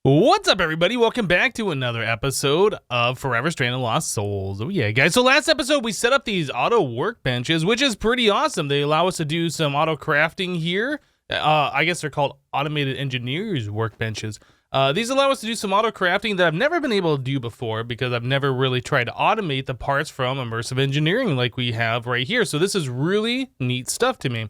What's up, everybody? Welcome back to another episode of Forever Stranded Lost Souls. Oh yeah, guys. So last episode, we set up these auto workbenches, which is pretty awesome. They allow us to do some auto crafting here. I guess they're called automated engineers workbenches. These allow us to do some auto crafting that I've never been able to do before because I've never really tried to automate the parts from immersive engineering like we have right here. So this is really neat stuff to me.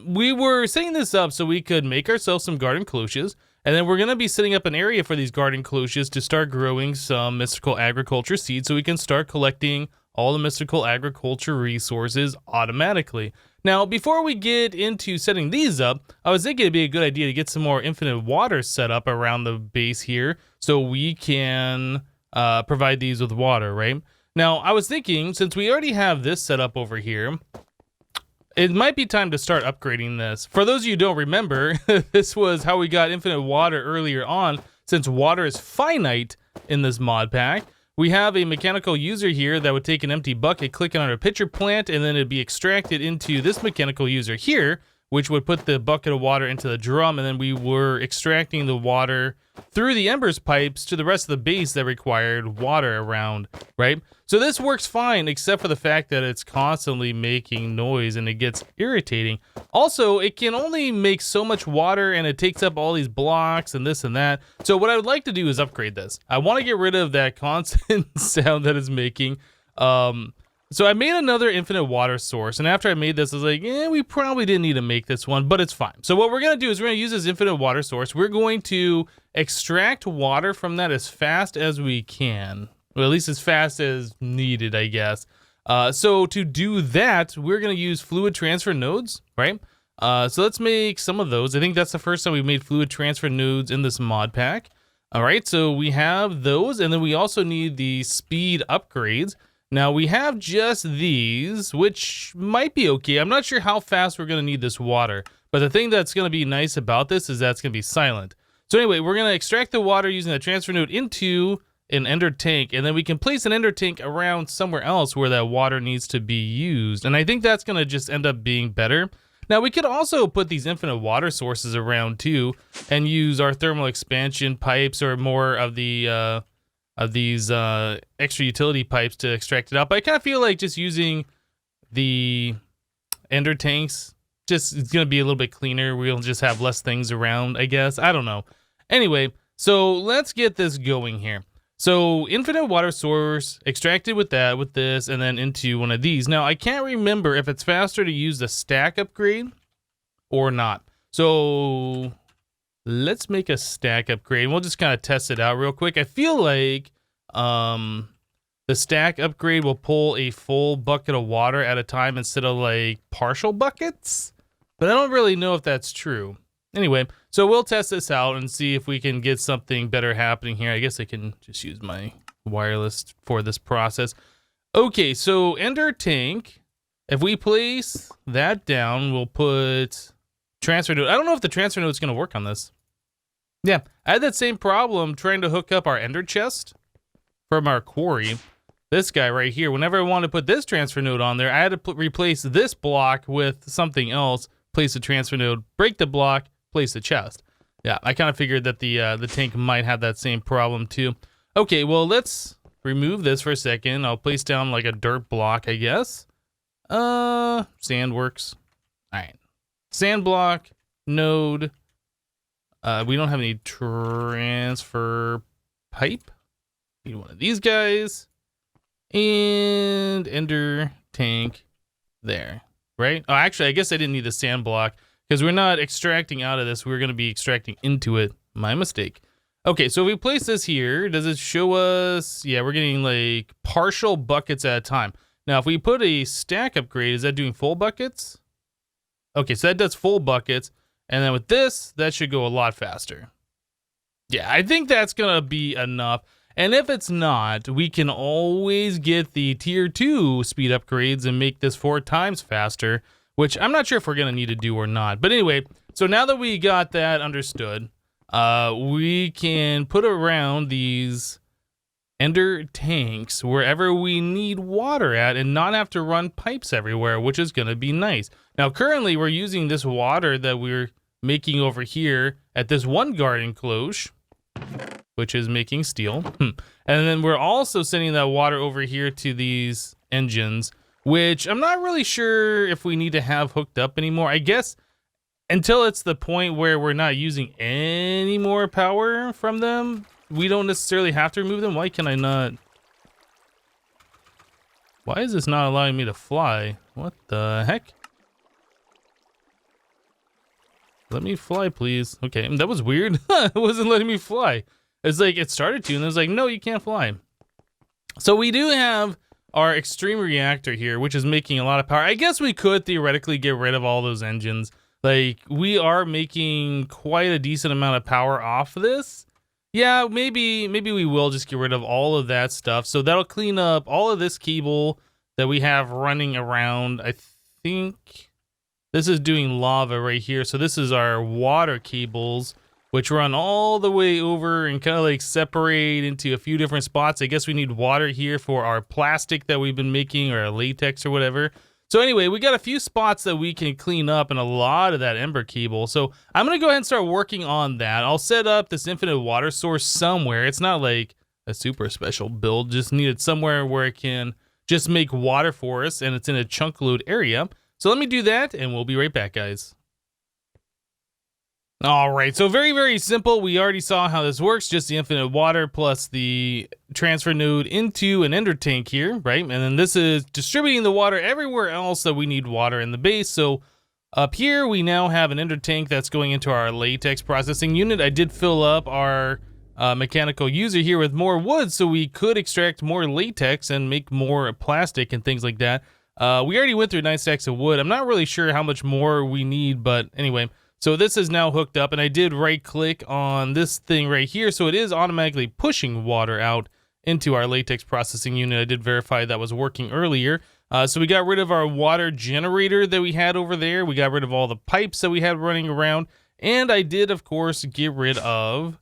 We were setting this up so we could make ourselves some garden cloches. And then we're going to be setting up an area for these garden cloches to start growing some mystical agriculture seeds so we can start collecting all the mystical agriculture resources automatically. Now, before we get into setting these up, I was thinking it'd be a good idea to get some more infinite water set up around the base here so we can provide these with water, right? Now, I was thinking, since we already have this set up over here, it might be time to start upgrading this. For those of you who don't remember, this was how we got infinite water earlier on. Since water is finite in this mod pack, we have a mechanical user here that would take an empty bucket, click it on a pitcher plant, and then it'd be extracted into this mechanical user here, which would put the bucket of water into the drum, and then we were extracting the water through the embers pipes to the rest of the base that required water around, right? So this works fine, except for the fact that it's constantly making noise and it gets irritating. Also, it can only make so much water and it takes up all these blocks and this and that. So what I would like to do is upgrade this. I want to get rid of that constant sound that it's making. So I made another infinite water source, and after I made this, I was like, we probably didn't need to make this one, but it's fine. So what we're going to do is we're going to use this infinite water source. We're going to extract water from that as fast as we can. Well, at least as fast as needed, I guess. So to do that, we're going to use fluid transfer nodes, right? So let's make some of those. I think that's the first time we've made fluid transfer nodes in this mod pack. All right, so we have those, and then we also need the speed upgrades. Now we have just these, which might be okay. I'm not sure how fast we're going to need this water, but the thing that's going to be nice about this is that it's going to be silent. So anyway, we're going to extract the water using the transfer node into an ender tank, and then we can place an ender tank around somewhere else where that water needs to be used. And I think that's going to just end up being better. Now we could also put these infinite water sources around too and use our thermal expansion pipes or more of the these extra utility pipes to extract it out. But I kind of feel like just using the ender tanks, it's going to be a little bit cleaner. We'll just have less things around, I guess. I don't know. Anyway, so let's get this going here. So infinite water source, extracted with that, with this, and then into one of these. Now, I can't remember if it's faster to use the stack upgrade or not. So let's make a stack upgrade, and we'll just kind of test it out real quick. I feel like the stack upgrade will pull a full bucket of water at a time instead of like partial buckets, but I don't really know if that's true. Anyway, so we'll test this out and see if we can get something better happening here. I guess I can just use my wireless for this process. Okay, so ender tank, if we place that down, we'll put transfer node. I don't know if the transfer node is going to work on this. Yeah, I had that same problem trying to hook up our ender chest from our quarry. This guy right here, whenever I wanted to put this transfer node on there, I had to replace this block with something else, place the transfer node, break the block, place the chest. Yeah, I kind of figured that the tank might have that same problem too. Okay, well, let's remove this for a second. I'll place down like a dirt block, I guess. Sand works. All right, sand block, node. We don't have any transfer pipe. Need one of these guys. And ender tank there, right? Oh, actually, I guess I didn't need the sand block because we're not extracting out of this. We're going to be extracting into it. My mistake. Okay, so if we place this here, does it show us? Yeah, we're getting like partial buckets at a time. Now, if we put a stack upgrade, is that doing full buckets? Okay, so that does full buckets. And then with this, that should go a lot faster. Yeah, I think that's going to be enough. And if it's not, we can always get the tier 2 speed upgrades and make this 4 times faster, which I'm not sure if we're going to need to do or not. But anyway, so now that we got that understood, we can put around these ender tanks wherever we need water at and not have to run pipes everywhere, which is going to be nice. Now, currently, we're using this water that we're making over here at this one garden cloche which is making steel. And then we're also sending that water over here to these engines, which I'm not really sure if we need to have hooked up anymore. I guess until it's the point where we're not using any more power from them, we don't necessarily have to remove them. Why can I not? Why is this not allowing me to fly? What the heck? Let me fly, please. Okay, that was weird. It wasn't letting me fly. It's like it started to, and it was like, no, you can't fly. So we do have our extreme reactor here, which is making a lot of power. I guess we could theoretically get rid of all those engines. Like, we are making quite a decent amount of power off of this. Yeah, maybe we will just get rid of all of that stuff. So that'll clean up all of this cable that we have running around. I think this is doing lava right here. So this is our water cables, which run all the way over and kind of like separate into a few different spots. I guess we need water here for our plastic that we've been making, or our latex or whatever. So anyway, we got a few spots that we can clean up and a lot of that ember cable. So I'm going to go ahead and start working on that. I'll set up this infinite water source somewhere. It's not like a super special build, just needed somewhere where it can just make water for us, and it's in a chunk load area. So let me do that, and we'll be right back, guys. All right, so very, very simple. We already saw how this works, just the infinite water plus the transfer node into an ender tank here, right? And then this is distributing the water everywhere else that we need water in the base. So up here, we now have an ender tank that's going into our latex processing unit. I did fill up our mechanical user here with more wood, so we could extract more latex and make more plastic and things like that. We already went through 9 stacks of wood. I'm not really sure how much more we need, but anyway. So this is now hooked up, and I did right click on this thing right here, so it is automatically pushing water out into our latex processing unit. I did verify that was working earlier. So we got rid of our water generator that we had over there. We got rid of all the pipes that we had running around, and I did, of course, get rid of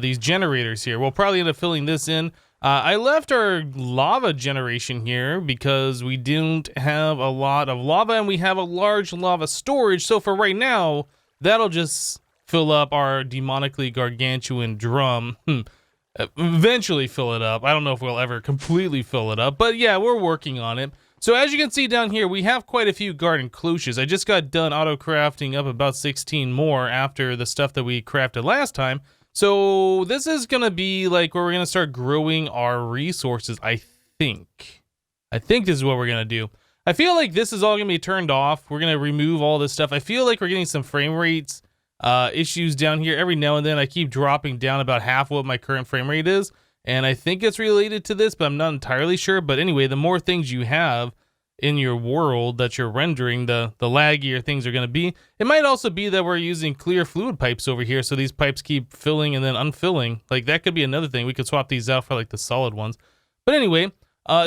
these generators here. We'll probably end up filling this in. I left our lava generation here because we didn't have a lot of lava, and we have a large lava storage. So for right now, that'll just fill up our demonically gargantuan drum. Eventually fill it up. I don't know if we'll ever completely fill it up, but yeah, we're working on it. So as you can see down here, we have quite a few garden cloches. I just got done auto crafting up about 16 more after the stuff that we crafted last time. So this is going to be like where we're going to start growing our resources, I think. This is what we're going to do. I feel like this is all going to be turned off. We're going to remove all this stuff. I feel like we're getting some frame rates issues down here. Every now and then I keep dropping down about half what my current frame rate is. And I think it's related to this, but I'm not entirely sure. But anyway, the more things you have in your world that you're rendering, the laggier things are going to be. It might also be that we're using clear fluid pipes over here, so these pipes keep filling and then unfilling. Like, that could be another thing. We could swap these out for like the solid ones. But anyway,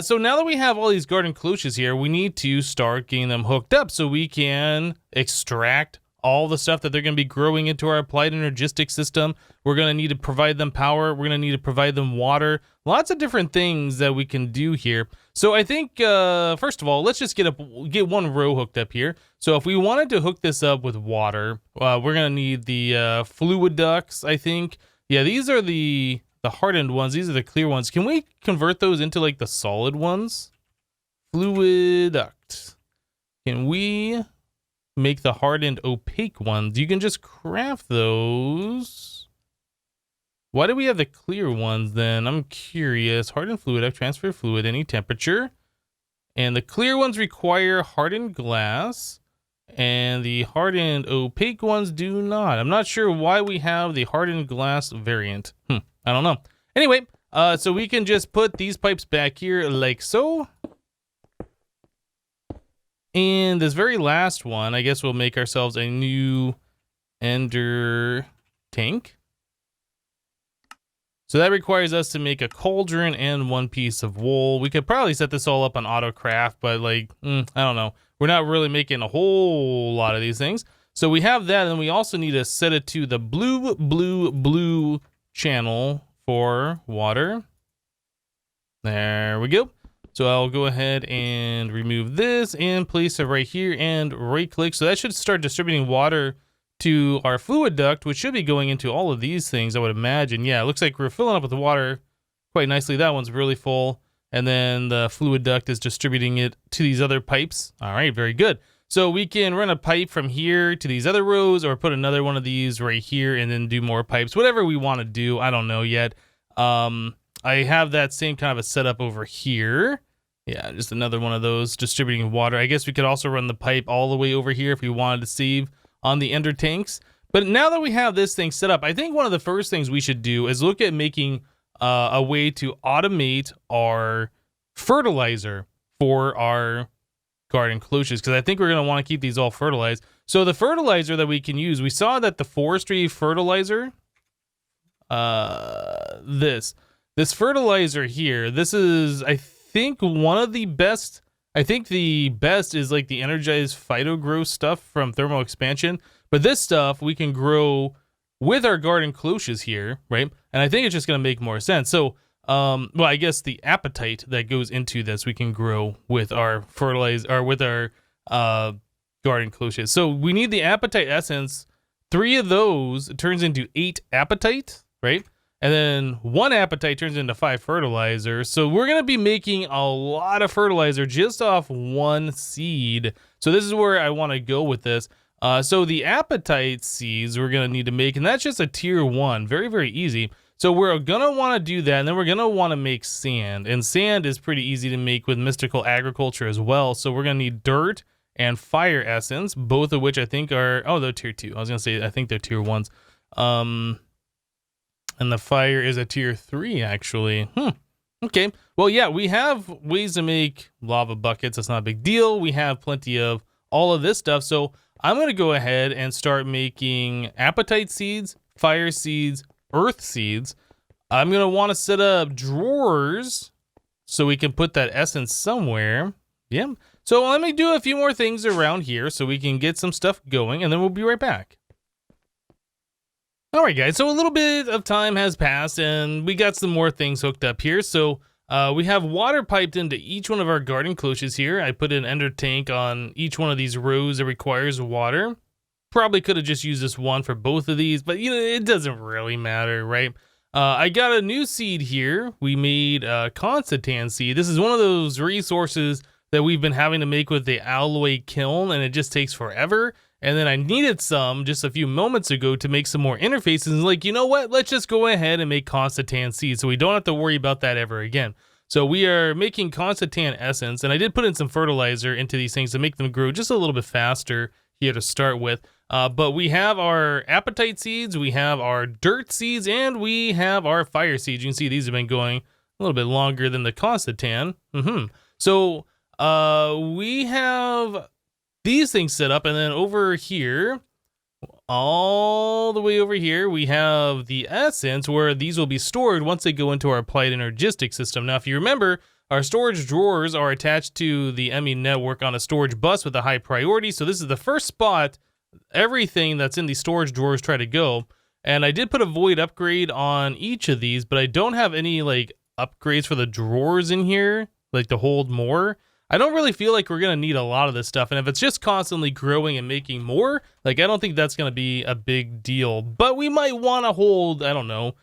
so now that we have all these garden cloches here, we need to start getting them hooked up so we can extract all the stuff that they're going to be growing into our applied energistic system. We're going to need to provide them power. We're going to need to provide them water. Lots of different things that we can do here. So I think, first of all, let's just get one row hooked up here. So if we wanted to hook this up with water, we're going to need the fluid ducts, I think. Yeah, these are the hardened ones. These are the clear ones. Can we convert those into like the solid ones? Fluid duct. Can we make the hardened opaque ones? You can just craft those. Why do we have the clear ones then? I'm curious. Hardened fluid, I've transferred fluid, any temperature. And the clear ones require hardened glass, and the hardened opaque ones do not. I'm not sure why we have the hardened glass variant. I don't know. Anyway, so we can just put these pipes back here like so. And this very last one, I guess we'll make ourselves a new ender tank. So that requires us to make a cauldron and one piece of wool. We could probably set this all up on auto craft, but like, I don't know. We're not really making a whole lot of these things. So we have that, and we also need to set it to the blue channel for water. There we go. So I'll go ahead and remove this and place it right here and right click. So that should start distributing water to our fluid duct, which should be going into all of these things, I would imagine. Yeah, it looks like we're filling up with the water quite nicely. That one's really full. And then the fluid duct is distributing it to these other pipes. All right, very good. So we can run a pipe from here to these other rows, or put another one of these right here and then do more pipes, whatever we want to do. I don't know yet. I have that same kind of a setup over here. Yeah, just another one of those distributing water. I guess we could also run the pipe all the way over here if we wanted to save on the ender tanks. But now that we have this thing set up, I think one of the first things we should do is look at making a way to automate our fertilizer for our garden cloches, because I think we're going to want to keep these all fertilized. So the fertilizer that we can use, we saw that the forestry fertilizer, this fertilizer here, this is, I think, one of the best. I think the best is like the energized phyto grow stuff from thermal expansion, but this stuff we can grow with our garden cloches here, right? And I think it's just going to make more sense. So well, I guess the appetite that goes into this we can grow with our fertilizer, or with our garden cloches. So we need the appetite essence. 3 of those turns into 8 appetite, right? And then 1 appetite turns into 5 fertilizer. So we're going to be making a lot of fertilizer just off 1 seed. So this is where I want to go with this. So the appetite seeds we're going to need to make, and that's just a tier 1. Very, very easy. So we're going to want to do that, and then we're going to want to make sand. And sand is pretty easy to make with mystical agriculture as well. So we're going to need dirt and fire essence, both of which I think are, oh, they're tier 2. I was going to say, I think they're tier 1s. And the fire is a tier 3, actually. Okay. Well, yeah, we have ways to make lava buckets. That's not a big deal. We have plenty of all of this stuff. So I'm going to go ahead and start making appetite seeds, fire seeds, earth seeds. I'm going to want to set up drawers so we can put that essence somewhere. Yeah. So let me do a few more things around here so we can get some stuff going, and then we'll be right back. All right, guys, so a little bit of time has passed, and we got some more things hooked up here. So we have water piped into each one of our garden cloches here. I put an ender tank on each one of these rows that requires water. Probably could have just used this one for both of these, but, you know, it doesn't really matter, right? I got a new seed here. We made a Constantan seed. This is one of those resources that we've been having to make with the alloy kiln, and it just takes forever. And then I needed some just a few moments ago to make some more interfaces. And like, you know what? Let's just go ahead and make Constantan seeds so we don't have to worry about that ever again. So we are making Constantan essence, and I did put in some fertilizer into these things to make them grow just a little bit faster here to start with. But we have our appetite seeds, we have our dirt seeds, and we have our fire seeds. You can see these have been going a little bit longer than the Constantan. So we have these things set up, and then over here, all the way over here, we have the essence where these will be stored once they go into our applied energistic system. Now, if you remember, our storage drawers are attached to the ME network on a storage bus with a high priority. So this is the first spot everything that's in the storage drawers try to go. And I did put a void upgrade on each of these, but I don't have any like upgrades for the drawers in here, like to hold more. I don't really feel like we're going to need a lot of this stuff. And if it's just constantly growing and making more, like, I don't think that's going to be a big deal. But we might want to hold, I don't know,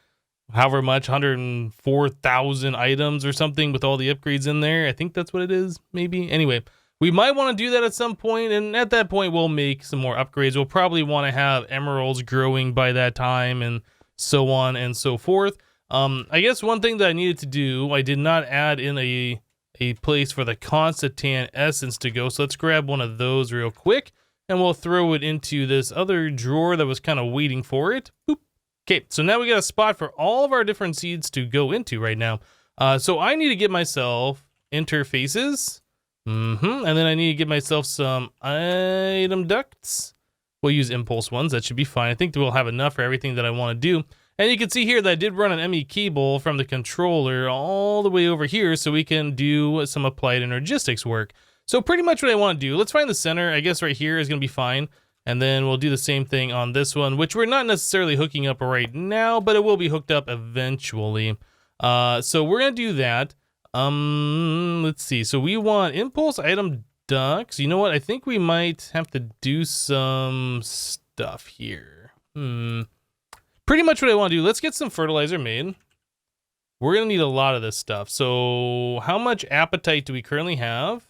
however much, 104,000 items or something with all the upgrades in there. I think that's what it is, maybe. Anyway, we might want to do that at some point. And at that point, we'll make some more upgrades. We'll probably want to have emeralds growing by that time and so on and so forth. I guess one thing that I needed to do, I did not add in a place for the Constantan essence to go. So let's grab one of those real quick, and we'll throw it into this other drawer that was kind of waiting for it. Boop. Okay, so now we got a spot for all of our different seeds to go into right now. So I need to get myself interfaces. And then I need to get myself some item ducts. We'll use impulse ones. That should be fine. I think we'll have enough for everything that I want to do. And you can see here that I did run an ME cable from the controller all the way over here so we can do some applied energistics work. So pretty much what I want to do, let's find the center. I guess right here is going to be fine. And then we'll do the same thing on this one, which we're not necessarily hooking up right now, but it will be hooked up eventually. So we're going to do that. Let's see. So we want impulse item ducts. You know what? I think we might have to do some stuff here? Pretty much what I want to do. Let's get some fertilizer made. We're going to need a lot of this stuff. So how much apatite do we currently have?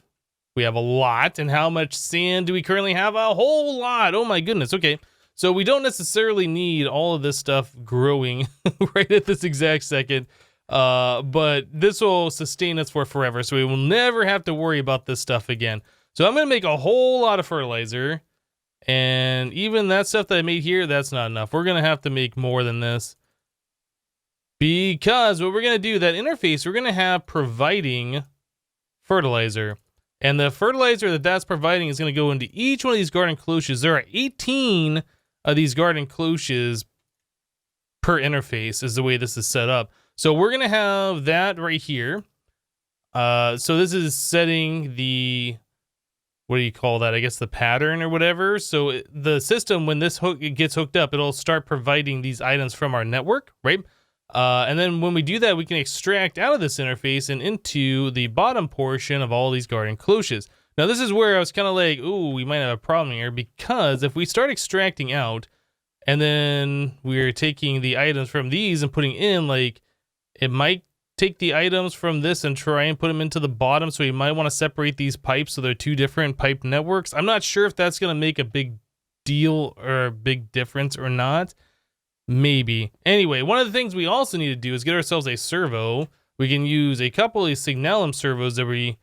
We have a lot. And how much sand do we currently have? A whole lot. Oh my goodness. Okay. So we don't necessarily need all of this stuff growing right at this exact second. But this will sustain us for forever. So we will never have to worry about this stuff again. So I'm going to make a whole lot of fertilizer. And even that stuff that I made here, that's not enough. We're going to have to make more than this. Because what we're going to do, that interface, we're going to have providing fertilizer. And the fertilizer that that's providing is going to go into each one of these garden cloches. There are 18 of these garden cloches per interface is the way this is set up. So we're going to have that right here. So this is setting the, what do you call that? I guess the pattern or whatever. So the system, when this gets hooked up, it'll start providing these items from our network, right? And then when we do that, we can extract out of this interface and into the bottom portion of all these garden cloches. Now, this is where I was kind of like, ooh, we might have a problem here, because if we start extracting out and then we're taking the items from these and putting in, like, it might take the items from this and try and put them into the bottom. So you might want to separate these pipes so they're two different pipe networks. I'm not sure if that's going to make a big deal or a big difference or not. Maybe. Anyway, one of the things we also need to do is get ourselves a servo. We can use a couple of these Signalum servos that we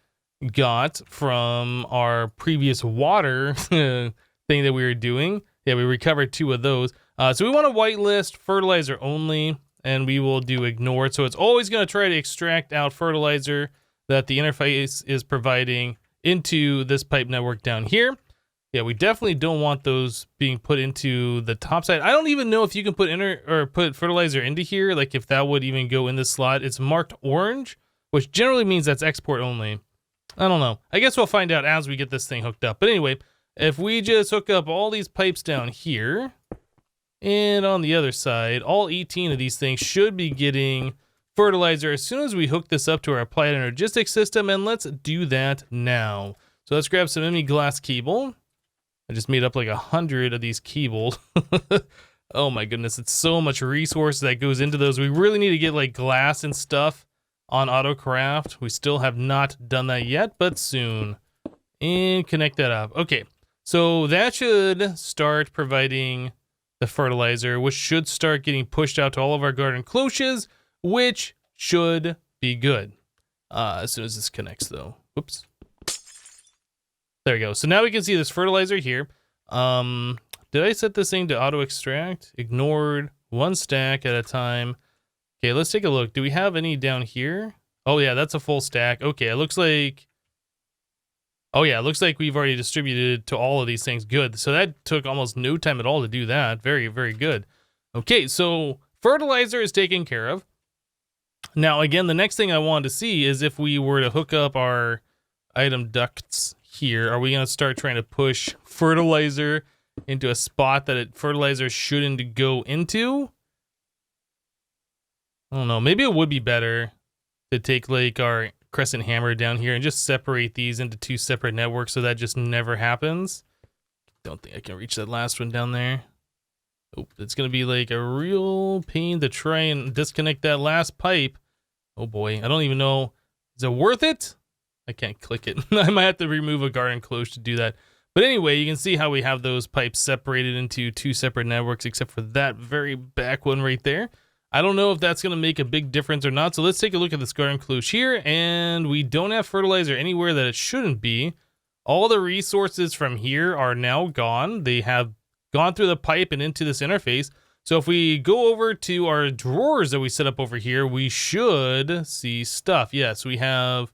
got from our previous water thing that we were doing. Yeah, we recovered 2 of those. So we want to whitelist fertilizer only, and we will do ignore. So it's always going to try to extract out fertilizer that the interface is providing into this pipe network down here. Yeah, we definitely don't want those being put into the top side. I don't even know if you can put fertilizer into here, like if that would even go in this slot. It's marked orange, which generally means that's export only. I don't know. I guess we'll find out as we get this thing hooked up. But anyway, if we just hook up all these pipes down here, and on the other side, all 18 of these things should be getting fertilizer as soon as we hook this up to our applied energistic system, and let's do that now. So let's grab some ME glass cable. I just made up like 100 of these cables. Oh my goodness, it's so much resource that goes into those. We really need to get like glass and stuff on AutoCraft. We still have not done that yet, but soon. And connect that up. Okay, so that should start providing the fertilizer, which should start getting pushed out to all of our garden cloches, which should be good. As soon as this connects though. Whoops. There we go. So now we can see this fertilizer here. Did I set this thing to auto extract? Ignored 1 stack at a time. Okay, let's take a look. Do we have any down here? Oh yeah, that's a full stack. Okay, it looks like, oh yeah, it looks like we've already distributed to all of these things. Good. So that took almost no time at all to do that. Very, very good. Okay, so fertilizer is taken care of. Now, again, the next thing I wanted to see is if we were to hook up our item ducts here, are we going to start trying to push fertilizer into a spot that fertilizer shouldn't go into? I don't know. Maybe it would be better to take like our crescent hammer down here and just separate these into 2 separate networks so that just never happens. Don't think I can reach that last one down there. Oh, it's going to be like a real pain to try and disconnect that last pipe. Oh boy, I don't even know. Is it worth it? I can't click it. I might have to remove a garden cloche to do that. But anyway, you can see how we have those pipes separated into 2 separate networks, except for that very back one right there. I don't know if that's going to make a big difference or not. So let's take a look at this garden cloche here. And we don't have fertilizer anywhere that it shouldn't be. All the resources from here are now gone. They have gone through the pipe and into this interface. So if we go over to our drawers that we set up over here, we should see stuff. Yes, we have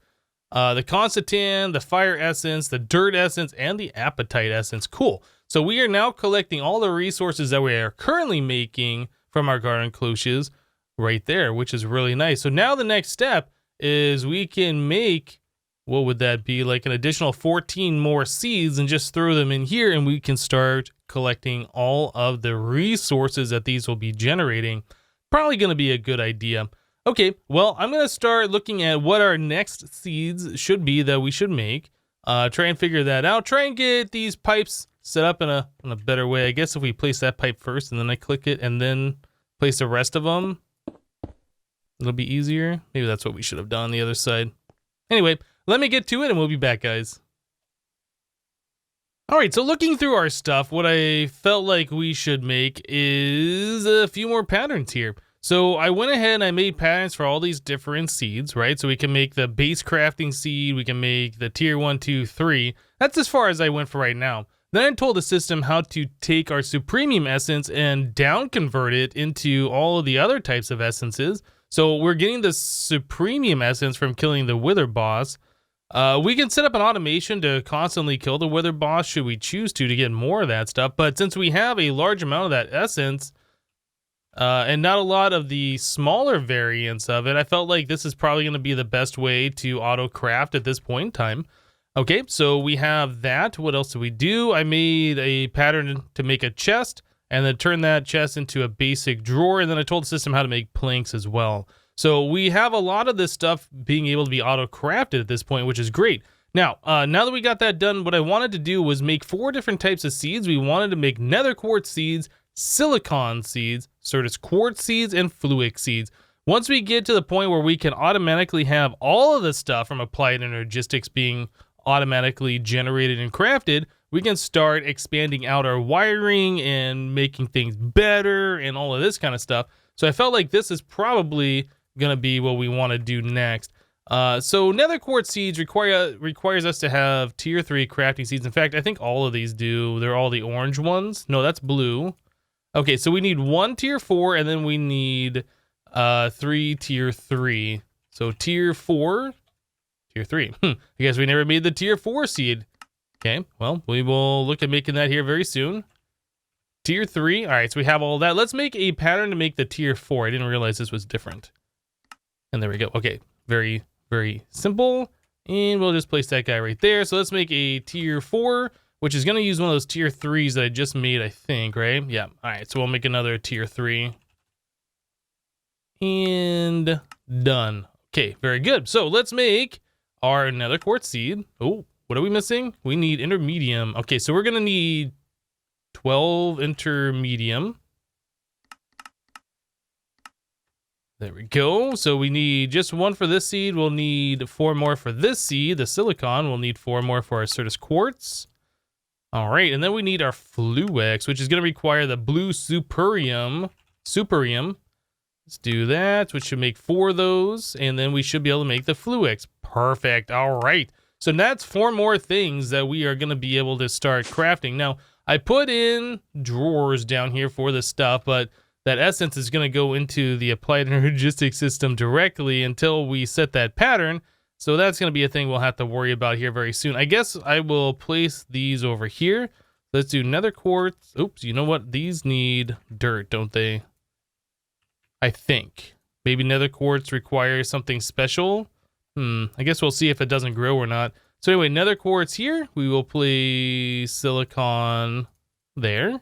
the Constantan, the fire essence, the dirt essence, and the apatite essence. Cool. So we are now collecting all the resources that we are currently making from our garden cloches right there, which is really nice. So now the next step is we can make, what would that be, like an additional 14 more seeds and just throw them in here, and we can start collecting all of the resources that these will be generating. Probably going to be a good idea. Okay, well, I'm going to start looking at what our next seeds should be that we should make. Try and figure that out. Try and get these pipes set up in a better way. I guess if we place that pipe first and then I click it and then place the rest of them, it'll be easier. Maybe that's what we should have done on the other side. Anyway, let me get to it and we'll be back, guys. All right, so looking through our stuff, what I felt like we should make is a few more patterns here. So I went ahead and I made patterns for all these different seeds, right? So we can make the base crafting seed, we can make the tier 1, 2, 3. That's as far as I went for right now. Then I told the system how to take our supremium essence and down convert it into all of the other types of essences. So we're getting the supremium essence from killing the wither boss. We can set up an automation to constantly kill the wither boss should we choose to get more of that stuff. But since we have a large amount of that essence, and not a lot of the smaller variants of it, I felt like this is probably going to be the best way to auto craft at this point in time. Okay, so we have that. What else do we do? I made a pattern to make a chest and then turn that chest into a basic drawer. And then I told the system how to make planks as well. So we have a lot of this stuff being able to be auto-crafted at this point, which is great. Now that we got that done, what I wanted to do was make 4 different types of seeds. We wanted to make Nether Quartz seeds, Silicon seeds, Certus Quartz seeds, and Fluix seeds. Once we get to the point where we can automatically have all of the stuff from Applied Energistics being automatically generated and crafted, we can start expanding out our wiring and making things better and all of this kind of stuff. So I felt like this is probably gonna be what we want to do next. So Nether Quartz seeds requires us to have tier 3 crafting seeds. In fact, I think all of these do. They're all the orange ones. No, that's blue. Okay, so we need 1 tier 4 and then we need 3 tier 3. So tier 4, tier 3. I guess we never made the tier 4 seed. Okay, well, we will look at making that here very soon. Tier 3. All right, so we have all that. Let's make a pattern to make the tier 4. I didn't realize this was different. And there we go. Okay, very, very simple. And we'll just place that guy right there. So let's make a tier 4, which is going to use one of those tier 3s that I just made, I think, right? Yeah. All right, so we'll make another tier 3. And done. Okay, very good. So let's make our Nether Quartz seed. Oh, what are we missing? We need intermedium. Okay, so we're going to need 12 intermedium. There we go. So we need just 1 for this seed. We'll need 4 more for this seed. The silicon, we'll need 4 more for our Certus Quartz. All right, and then we need our Fluix, which is going to require the blue superium. Let's do that, which should make 4 of those, and then we should be able to make the Fluix. Perfect. All right. So that's 4 more things that we are going to be able to start crafting. Now, I put in drawers down here for this stuff, but that essence is going to go into the Applied Energistics system directly until we set that pattern. So that's going to be a thing we'll have to worry about here very soon. I guess I will place these over here. Let's do Nether Quartz. Oops, you know what? These need dirt, don't they? I think. Maybe Nether Quartz requires something special. I guess we'll see if it doesn't grow or not. So anyway, Nether Quartz here. We will place silicon there.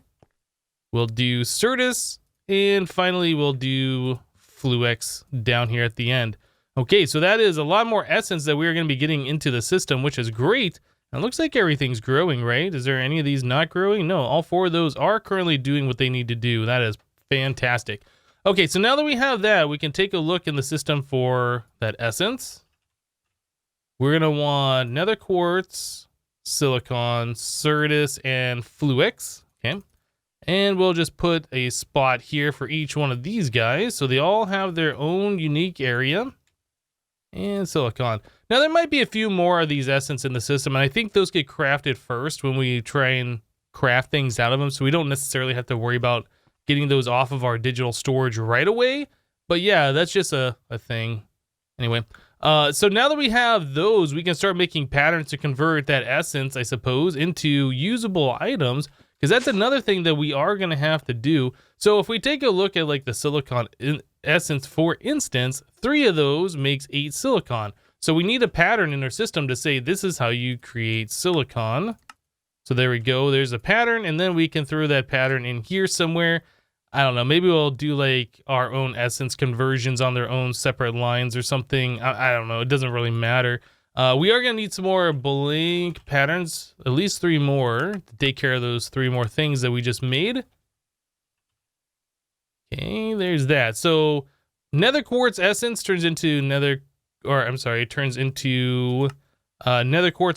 We'll do Certus. And finally, we'll do Fluix down here at the end. Okay, so that is a lot more essence that we're going to be getting into the system, which is great. And it looks like everything's growing, right? Is there any of these not growing? No, all 4 of those are currently doing what they need to do. That is fantastic. Okay, so now that we have that, we can take a look in the system for that essence. We're going to want Nether Quartz, Silicon, Certus, and Fluix. Okay. And we'll just put a spot here for each one of these guys. So they all have their own unique area. And silicon. Now there might be a few more of these essence in the system, and I think those get crafted first when we try and craft things out of them. So we don't necessarily have to worry about getting those off of our digital storage right away. But yeah, that's just a thing. Anyway, so now that we have those, we can start making patterns to convert that essence, I suppose, into usable items. Because that's another thing that we are going to have to do. So if we take a look at like the silicon essence, for instance, 3 of those makes 8 silicon. So we need a pattern in our system to say this is how you create silicon. So there we go. There's a pattern, and then we can throw that pattern in here somewhere. I don't know. Maybe we'll do like our own essence conversions on their own separate lines or something. I don't know. It doesn't really matter. We are going to need some more blank patterns, at least 3 more, to take care of those 3 more things that we just made. Okay, there's that. So Nether Quartz essence turns into Nether Quartz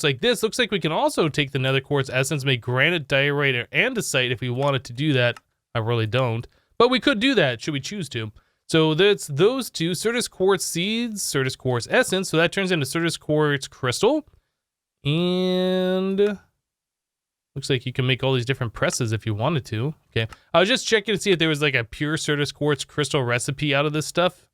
like this. Looks like we can also take the Nether Quartz essence, make granite, diorite, or andesite if we wanted to do that. I really don't, but we could do that should we choose to. So that's those 2, Certus Quartz seeds, Certus Quartz essence. So that turns into Certus Quartz crystal. And looks like you can make all these different presses if you wanted to. Okay, I was just checking to see if there was like a pure Certus Quartz crystal recipe out of this stuff.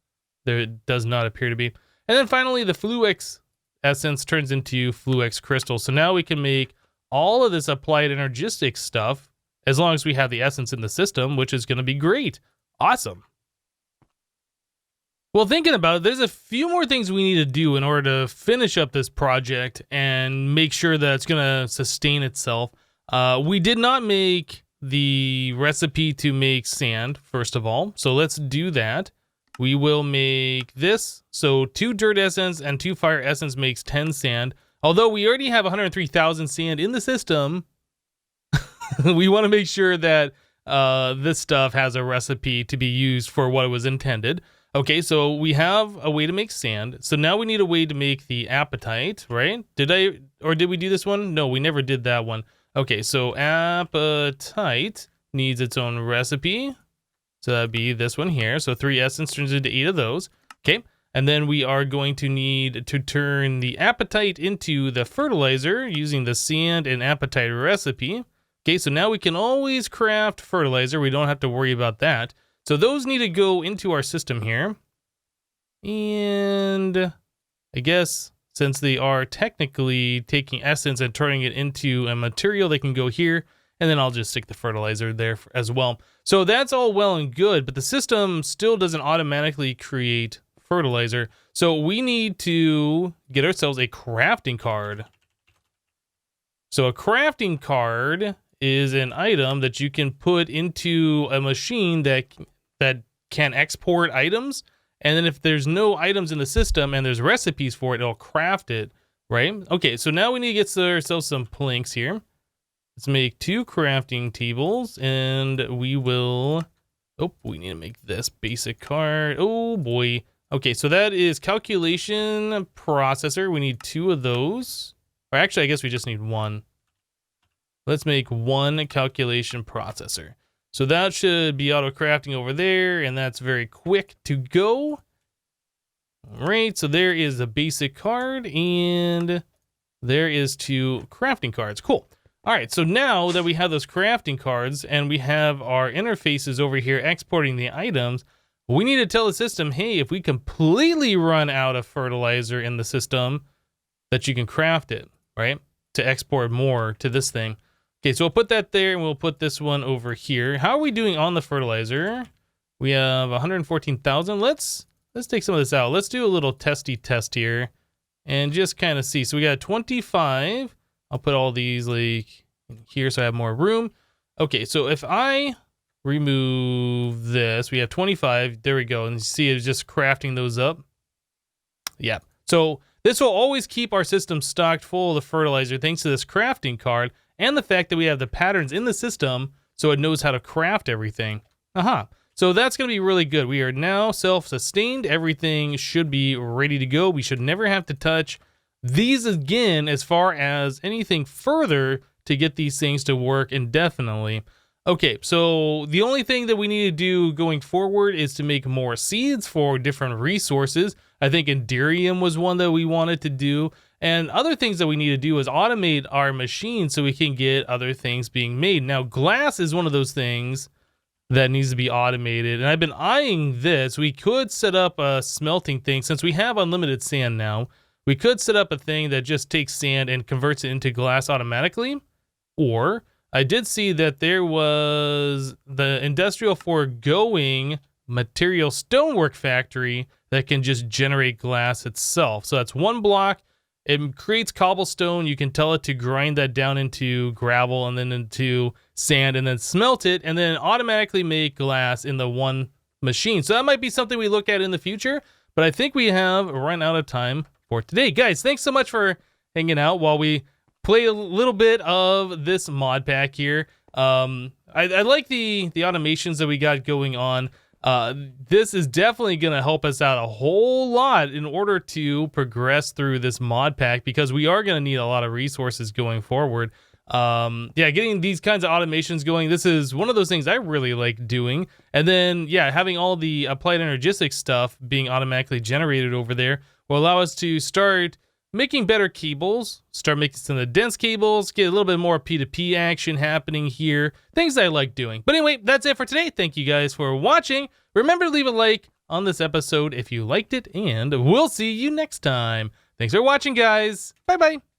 There does not appear to be. And then finally, the Fluix essence turns into Fluix crystal. So now we can make all of this applied energistic stuff as long as we have the essence in the system, which is going to be great. Awesome. Well, thinking about it, there's a few more things we need to do in order to finish up this project and make sure that it's going to sustain itself. We did not make the recipe to make sand, first of all. So let's do that. We will make this. So 2 dirt essence and 2 fire essence makes 10 sand. Although we already have 103,000 sand in the system, we want to make sure that this stuff has a recipe to be used for what it was intended. Okay, so we have a way to make sand. So now we need a way to make the apatite, right? Did we do this one? No, we never did that one. Okay, so apatite needs its own recipe. So that'd be this one here. So 3 essence turns into 8 of those. Okay, and then we are going to need to turn the apatite into the fertilizer using the sand and apatite recipe. Okay, so now we can always craft fertilizer. We don't have to worry about that. So those need to go into our system here. And I guess since they are technically taking essence and turning it into a material, they can go here. And then I'll just stick the fertilizer there as well. So that's all well and good, but the system still doesn't automatically create fertilizer. So we need to get ourselves a crafting card. So a crafting card is an item that you can put into a machine that can export items, and then if there's no items in the system and there's recipes for it, it'll craft it, right? Okay, so now we need to get ourselves some planks here. Let's make 2 crafting tables, and we will... Oh, we need to make this basic card. Oh boy. Okay, so that is calculation processor. We need 2 of those. Or actually, I guess we just need 1. Let's make 1 calculation processor. So that should be auto crafting over there, and that's very quick to go. All right, so there is a basic card, and there is 2 crafting cards. Cool. All right, so now that we have those crafting cards and we have our interfaces over here exporting the items, we need to tell the system, hey, if we completely run out of fertilizer in the system, that you can craft it, right? To export more to this thing. Okay, so we'll put that there, and we'll put this one over here. How are we doing on the fertilizer? We have 114,000. Let's take some of this out. Let's do a little testy test here and just kind of see. So we got 25. I'll put all these like here so I have more room. Okay, so if I remove this, we have 25. There we go. And you see it's just crafting those up. Yeah. So this will always keep our system stocked full of the fertilizer thanks to this crafting card. And the fact that we have the patterns in the system so it knows how to craft everything. So that's going to be really good. We are now self-sustained. Everything should be ready to go. We should never have to touch these again as far as anything further to get these things to work indefinitely. Okay, so the only thing that we need to do going forward is to make more seeds for different resources. I think Enderium was one that we wanted to do. And other things that we need to do is automate our machine so we can get other things being made. Now, glass is one of those things that needs to be automated. And I've been eyeing this. We could set up a smelting thing. Since we have unlimited sand now, we could set up a thing that just takes sand and converts it into glass automatically. Or I did see that there was the industrial foregoing material stonework factory that can just generate glass itself. So that's 1 block. It creates cobblestone. You can tell it to grind that down into gravel and then into sand and then smelt it and then automatically make glass in the 1 machine. So that might be something we look at in the future, but I think we have run out of time for today. Guys, thanks so much for hanging out while we play a little bit of this mod pack here. I like the automations that we got going on. This is definitely going to help us out a whole lot in order to progress through this mod pack, because we are going to need a lot of resources going forward. Yeah, getting these kinds of automations going, this is one of those things I really like doing. And then, yeah, having all the applied energistics stuff being automatically generated over there will allow us to start making better cables, start making some of the dense cables, get a little bit more P2P action happening here, things I like doing. But anyway, that's it for today. Thank you guys for watching. Remember to leave a like on this episode if you liked it, and we'll see you next time. Thanks for watching, guys. Bye-bye.